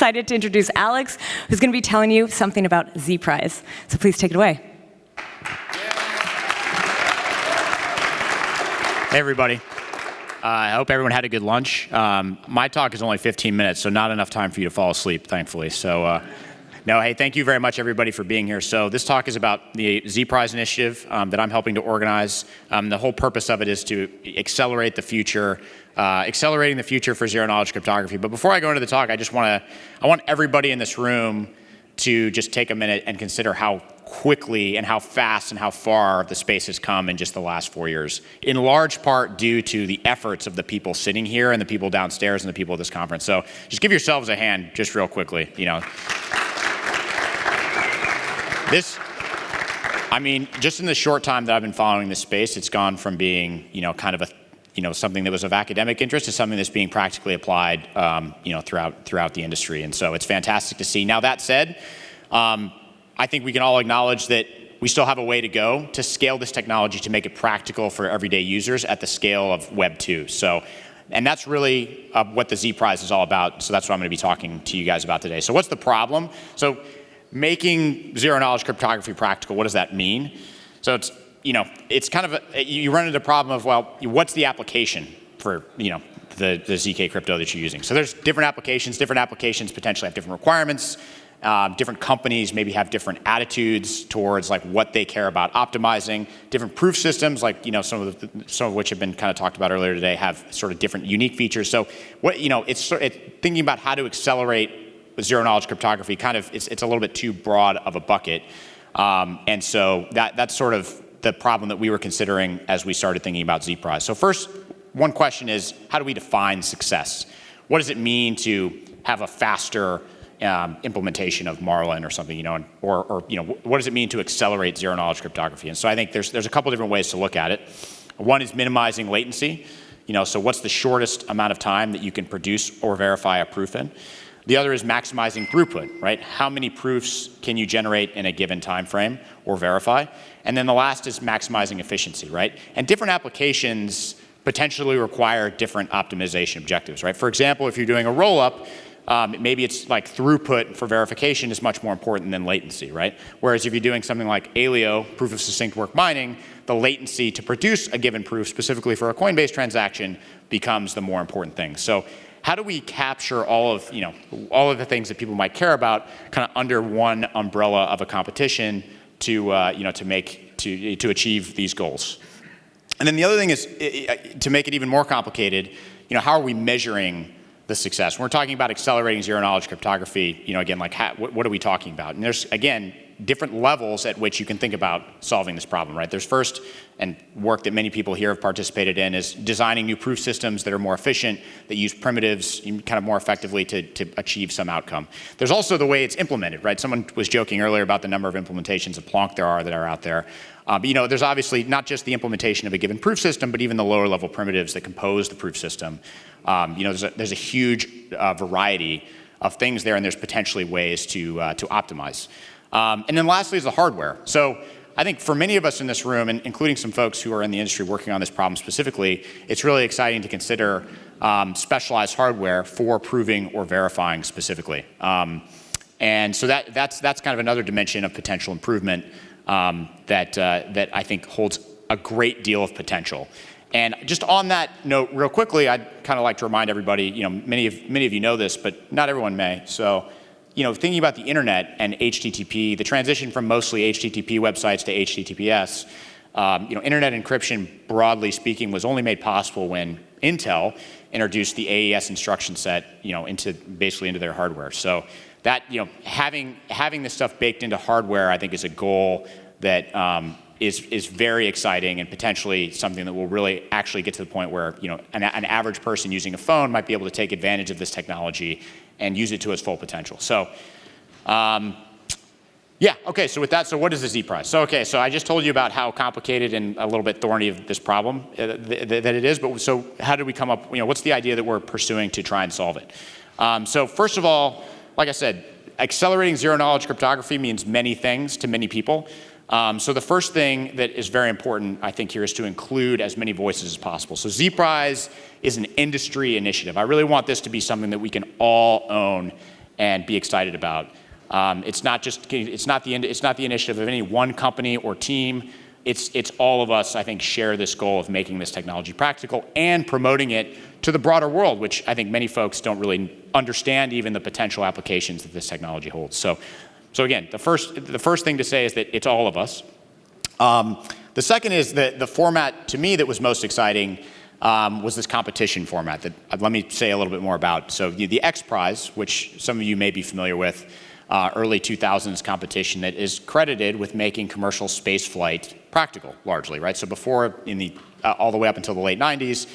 excited to introduce Alex, who's going to be telling you something about ZPrize. So please take it away. Hey, everybody. I hope everyone had a good lunch. My talk is only 15 minutes, so not enough time for you to fall asleep, thankfully. So, no, hey, thank you very much, everybody, for being here. So this talk is about the ZPrize initiative that I'm helping to organize. The whole purpose of it is to accelerate the future, accelerating the future for zero-knowledge cryptography. But before I go into the talk, I want everybody in this room to just take a minute and consider how quickly and how fast and how far the space has come in just the last 4 years, in large part due to the efforts of the people sitting here and the people downstairs and the people at this conference. So just give yourselves a hand just real quickly, you know. I mean, just in the short time that I've been following this space, it's gone from being, you know, kind of a, you know, something that was of academic interest to something that's being practically applied, you know, throughout the industry. And so it's fantastic to see. Now that said, I think we can all acknowledge that we still have a way to go to scale this technology to make it practical for everyday users at the scale of Web 2. So, and that's really what the ZPrize is all about. So that's what I'm going to be talking to you guys about today. So what's the problem? So making zero-knowledge cryptography practical, what does that mean? So it's, you know, it's kind of you run into the problem of, well, what's the application for, you know, the ZK crypto that you're using? So there's different applications potentially have different requirements. Different companies maybe have different attitudes towards like what they care about optimizing. Different proof systems, like, you know, some of which have been kind of talked about earlier today, have sort of different unique features. So what, you know, it's thinking about how to accelerate zero-knowledge cryptography. Kind of it's a little bit too broad of a bucket, and so that's sort of the problem that we were considering as we started thinking about ZPrize. So first, one question is, how do we define success? What does it mean to have a faster implementation of Marlin or something, you know, or you know, what does it mean to accelerate zero-knowledge cryptography? And so I think there's a couple different ways to look at it. One is minimizing latency, you know, so what's the shortest amount of time that you can produce or verify a proof in? The other is maximizing throughput, right? How many proofs can you generate in a given time frame or verify? And then the last is maximizing efficiency, right? And different applications potentially require different optimization objectives, right? For example, if you're doing a roll-up, maybe it's like throughput for verification is much more important than latency, right? Whereas if you're doing something like ALIO, proof of succinct work mining, the latency to produce a given proof, specifically for a Coinbase transaction, becomes the more important thing. So how do we capture all of the things that people might care about kind of under one umbrella of a competition to, you know, to achieve these goals? And then the other thing is, to make it even more complicated, you know, how are we measuring the success? When we're talking about accelerating zero-knowledge cryptography, you know, again, like what are we talking about? And there's, again, different levels at which you can think about solving this problem, right? There's first, and work that many people here have participated in, is designing new proof systems that are more efficient, that use primitives kind of more effectively to achieve some outcome. There's also the way it's implemented, right? Someone was joking earlier about the number of implementations of Plonk that are out there. But you know, there's obviously not just the implementation of a given proof system, but even the lower level primitives that compose the proof system. You know, there's a huge variety of things there, and there's potentially ways to optimize. And then lastly is the hardware. So I think for many of us in this room, and including some folks who are in the industry working on this problem specifically, it's really exciting to consider specialized hardware for proving or verifying specifically. And so that's kind of another dimension of potential improvement that I think holds a great deal of potential. And just on that note, real quickly, I'd kind of like to remind everybody, you know, many of you know this, but not everyone may. So, you know, thinking about the internet and HTTP, the transition from mostly HTTP websites to HTTPS, you know, internet encryption, broadly speaking, was only made possible when Intel introduced the AES instruction set, you know, basically into their hardware. So that, you know, having this stuff baked into hardware, I think, is a goal that is very exciting and potentially something that will really actually get to the point where, you know, an average person using a phone might be able to take advantage of this technology and use it to its full potential. So, yeah, okay, so with that, so what is the ZPrize? So, okay, so I just told you about how complicated and a little bit thorny of this problem that it is, but so how did we come up, you know, what's the idea that we're pursuing to try and solve it? So first of all, like I said, accelerating zero-knowledge cryptography means many things to many people. So the first thing that is very important, I think, here is to include as many voices as possible. So ZPrize is an industry initiative. I really want this to be something that we can all own and be excited about. It's not the initiative of any one company or team. It's all of us, I think, share this goal of making this technology practical and promoting it to the broader world, which I think many folks don't really understand even the potential applications that this technology holds. So again, the first thing to say is that it's all of us. The second is that the format to me that was most exciting was this competition format that let me say a little bit more about. So the ZPrize, which some of you may be familiar with, early 2000s competition that is credited with making commercial space flight practical, largely, right? So before, all the way up until the late 90s,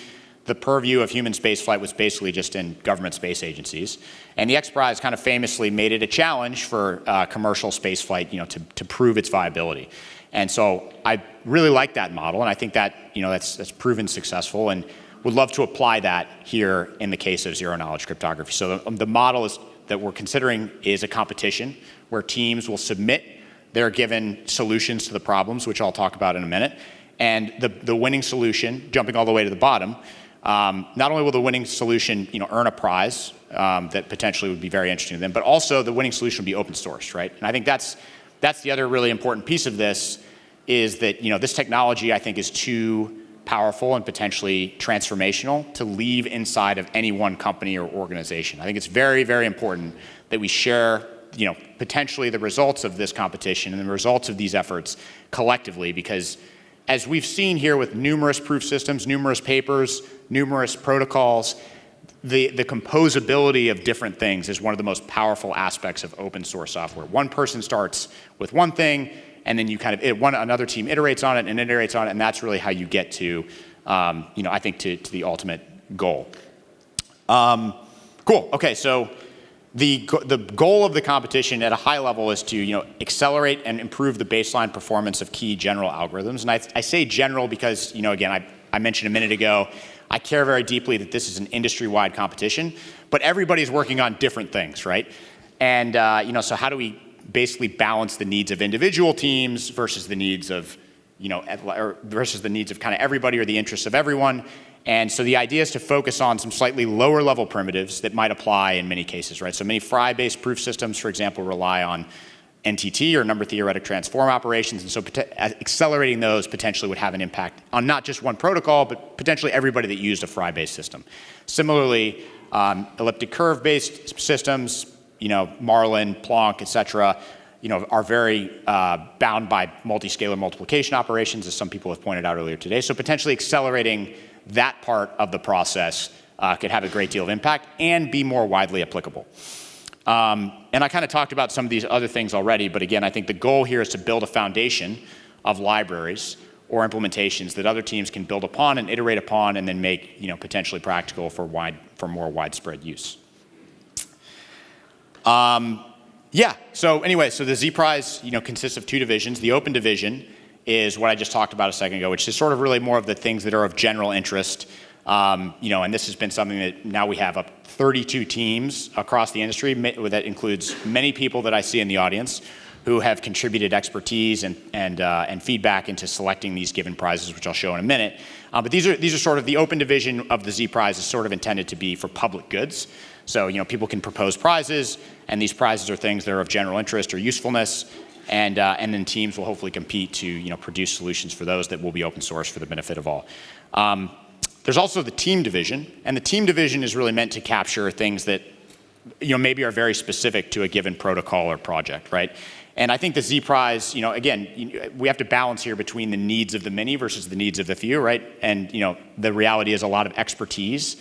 the purview of human space flight was basically just in government space agencies. And the ZPrize kind of famously made it a challenge for commercial space flight, to prove its viability. And so I really like that model, and I think that, that's proven successful, and would love to apply that here in the case of zero-knowledge cryptography. So the model that we're considering is a competition where teams will submit their given solutions to the problems, which I'll talk about in a minute, and the winning solution, jumping all the way to the bottom, not only will the winning solution, earn a prize that potentially would be very interesting to them, but also the winning solution will be open sourced, right? And I think that's the other really important piece of this, is that this technology, I think, is too powerful and potentially transformational to leave inside of any one company or organization. I think it's very, very important that we share, potentially the results of this competition and the results of these efforts collectively, because as we've seen here with numerous proof systems, numerous papers, numerous protocols, the composability of different things is one of the most powerful aspects of open source software. One person starts with one thing, and then you another team iterates on it and iterates on it, and that's really how you get to, I think, to the ultimate goal. Cool. Okay, so the goal of the competition at a high level is to, accelerate and improve the baseline performance of key general algorithms. And I say general because, again, I mentioned a minute ago, I care very deeply that this is an industry-wide competition, but everybody's working on different things, right? And, so how do we basically balance the needs of individual teams versus the needs of, versus the needs of kind of everybody or the interests of everyone. And so the idea is to focus on some slightly lower level primitives that might apply in many cases, right? So many Fry-based proof systems, for example, rely on NTT or number theoretic transform operations. And so accelerating those potentially would have an impact on not just one protocol, but potentially everybody that used a Fry-based system. Similarly, elliptic curve-based systems, Marlin, Planck, et cetera, are very bound by multi-scalar multiplication operations, as some people have pointed out earlier today. So potentially accelerating that part of the process could have a great deal of impact and be more widely applicable. And I kind of talked about some of these other things already, but again, I think the goal here is to build a foundation of libraries or implementations that other teams can build upon and iterate upon and then make, potentially practical for more widespread use. So anyway, so the ZPrize, consists of two divisions. The open division is what I just talked about a second ago, which is sort of really more of the things that are of general interest. And this has been something that now we have up 32 teams across the industry. That includes many people that I see in the audience who have contributed expertise and feedback into selecting these given prizes, which I'll show in a minute. But these are sort of the open division of the ZPrize is sort of intended to be for public goods. So, people can propose prizes, and these prizes are things that are of general interest or usefulness, and then teams will hopefully compete to, produce solutions for those that will be open source for the benefit of all. There's also the team division, and the team division is really meant to capture things that, maybe are very specific to a given protocol or project, right? And I think the ZPrize, again, we have to balance here between the needs of the many versus the needs of the few, right? And, the reality is a lot of expertise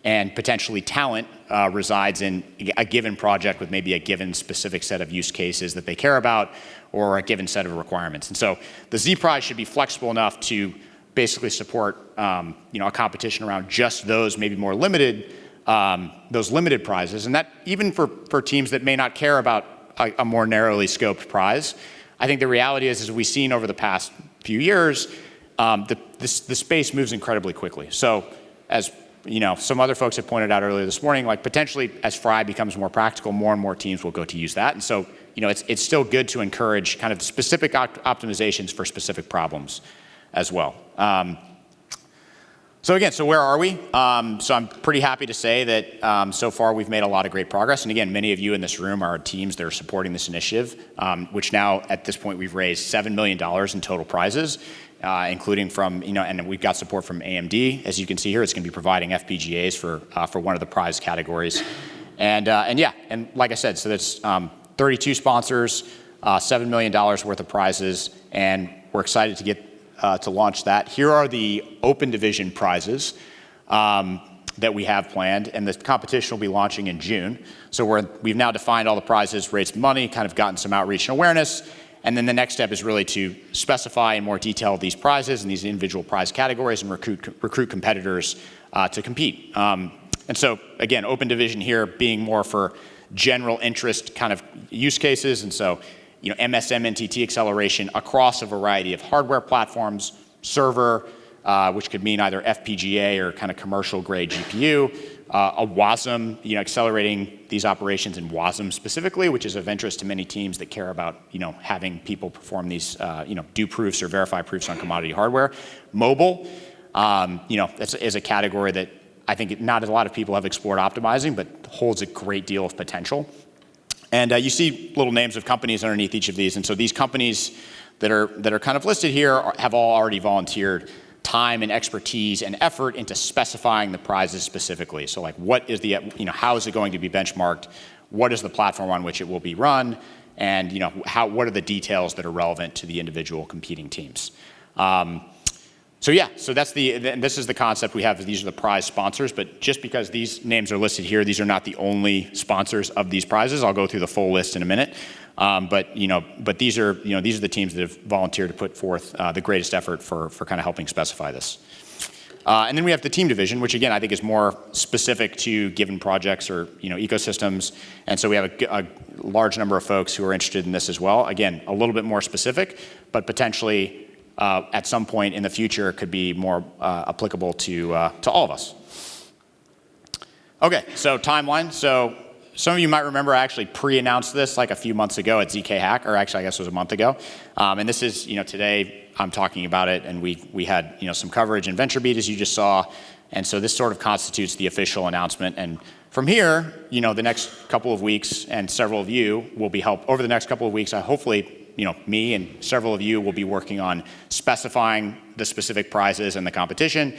and potentially talent resides in a given project with maybe a given specific set of use cases that they care about or a given set of requirements. And so the ZPrize should be flexible enough to basically support a competition around just those maybe more limited, those limited prizes. And that even for teams that may not care about a more narrowly scoped prize, I think the reality is, as we've seen over the past few years, the space moves incredibly quickly. So as some other folks have pointed out earlier this morning, like potentially as Fry becomes more practical, more and more teams will go to use that. And so, it's still good to encourage kind of specific optimizations for specific problems as well. So where are we? So I'm pretty happy to say that so far we've made a lot of great progress. And again, many of you in this room are teams that are supporting this initiative, which now at this point we've raised $7 million in total prizes, including from, and we've got support from AMD. As you can see here, it's going to be providing FPGAs for one of the prize categories. And like I said, so that's 32 sponsors, $7 million worth of prizes, and we're excited to get to launch that. Here are the open division prizes that we have planned, and the competition will be launching in June. So we've now defined all the prizes, raised money, kind of gotten some outreach and awareness, and then the next step is really to specify in more detail these prizes and these individual prize categories and recruit competitors to compete. And so again, open division here being more for general interest kind of use cases, and so MSM NTT acceleration across a variety of hardware platforms, server, which could mean either FPGA or kind of commercial grade GPU, a WASM, accelerating these operations in WASM specifically, which is of interest to many teams that care about, having people perform these, do proofs or verify proofs on commodity hardware. Mobile, is a category that I think not a lot of people have explored optimizing, but holds a great deal of potential. And you see little names of companies underneath each of these. And so these companies that are kind of listed here have all already volunteered time and expertise and effort into specifying the prizes specifically. So like what is the, how is it going to be benchmarked? What is the platform on which it will be run? And what are the details that are relevant to the individual competing teams? So this is the concept we have. These are the prize sponsors, but just because these names are listed here, these are not the only sponsors of these prizes. I'll go through the full list in a minute. But these are the teams that have volunteered to put forth the greatest effort for kind of helping specify this. And then we have the team division, which again I think is more specific to given projects or ecosystems. And so we have a large number of folks who are interested in this as well. Again, a little bit more specific, but potentially at some point in the future could be more applicable to all of us. Okay, so timeline. So some of you might remember I actually pre-announced this like a few months ago at ZK Hack, or actually I guess it was a month ago. And this is, today I'm talking about it, and we had some coverage in VentureBeat as you just saw, and so this sort of constitutes the official announcement. And from here, the next couple of weeks, and several of you will be over the next couple of weeks. Hopefully, me and several of you will be working on specifying the specific prizes and the competition,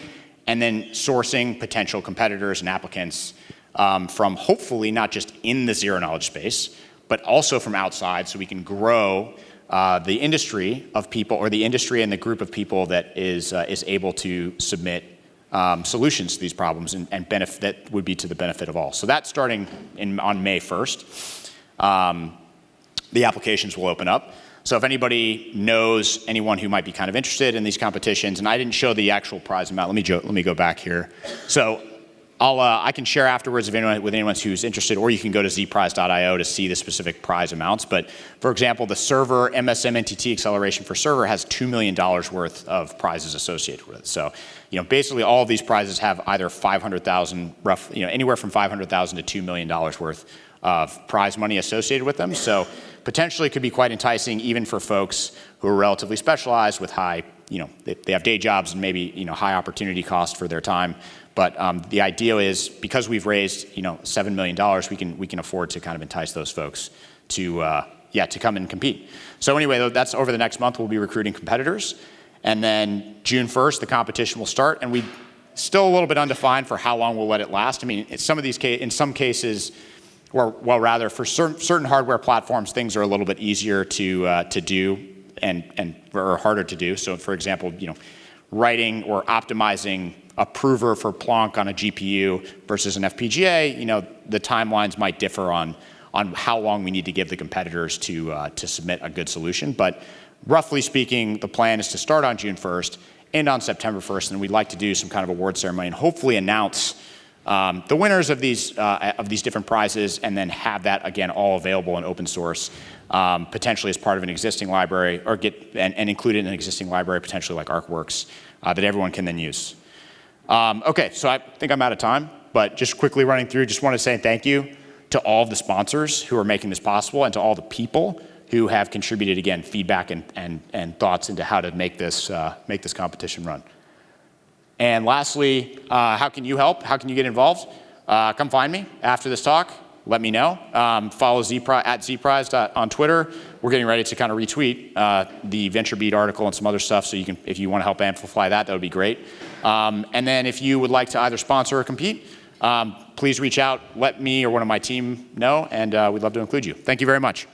and then sourcing potential competitors and applicants from hopefully not just in the zero knowledge space, but also from outside, so we can grow the industry of people, or the industry and the group of people that is able to submit solutions to these problems and benefit that would be to the benefit of all. So that's starting on May 1st. The applications will open up. So if anybody knows anyone who might be kind of interested in these competitions, and I didn't show the actual prize amount. Let me go back here. So I can share afterwards with anyone who's interested, or you can go to zprize.io to see the specific prize amounts. But for example, the server MSM NTT acceleration for server has $2 million worth of prizes associated with it. So basically all of these prizes have either 500,000, anywhere from 500,000 to $2 million worth of prize money associated with them. So potentially could be quite enticing even for folks who are relatively specialized with high, they have day jobs and maybe, high opportunity cost for their time. But the idea is because we've raised, $7 million, we can afford to kind of entice those folks to come and compete. So anyway, that's over the next month. We'll be recruiting competitors. And then June 1st, the competition will start. And we still a little bit undefined for how long we'll let it last. I mean, in some cases, or rather for certain hardware platforms, things are a little bit easier to do or harder to do. So for example, writing or optimizing a prover for Plonk on a GPU versus an FPGA, the timelines might differ on how long we need to give the competitors to submit a good solution. But roughly speaking, the plan is to start on June 1st, end on September 1st, and we'd like to do some kind of award ceremony and hopefully announce the winners of these different prizes, and then have that again all available in open source, potentially as part of an existing library, or and included in an existing library, potentially like ArcWorks, that everyone can then use. Okay, so I think I'm out of time, but just quickly running through, just want to say thank you to all of the sponsors who are making this possible, and to all the people who have contributed, again, feedback and thoughts into how to make this competition run. And lastly, how can you help? How can you get involved? Come find me after this talk. Let me know. Follow ZPrize on Twitter. We're getting ready to kind of retweet the VentureBeat article and some other stuff, so you can, if you want to help amplify that, that would be great. And then if you would like to either sponsor or compete, please reach out, let me or one of my team know, and we'd love to include you. Thank you very much.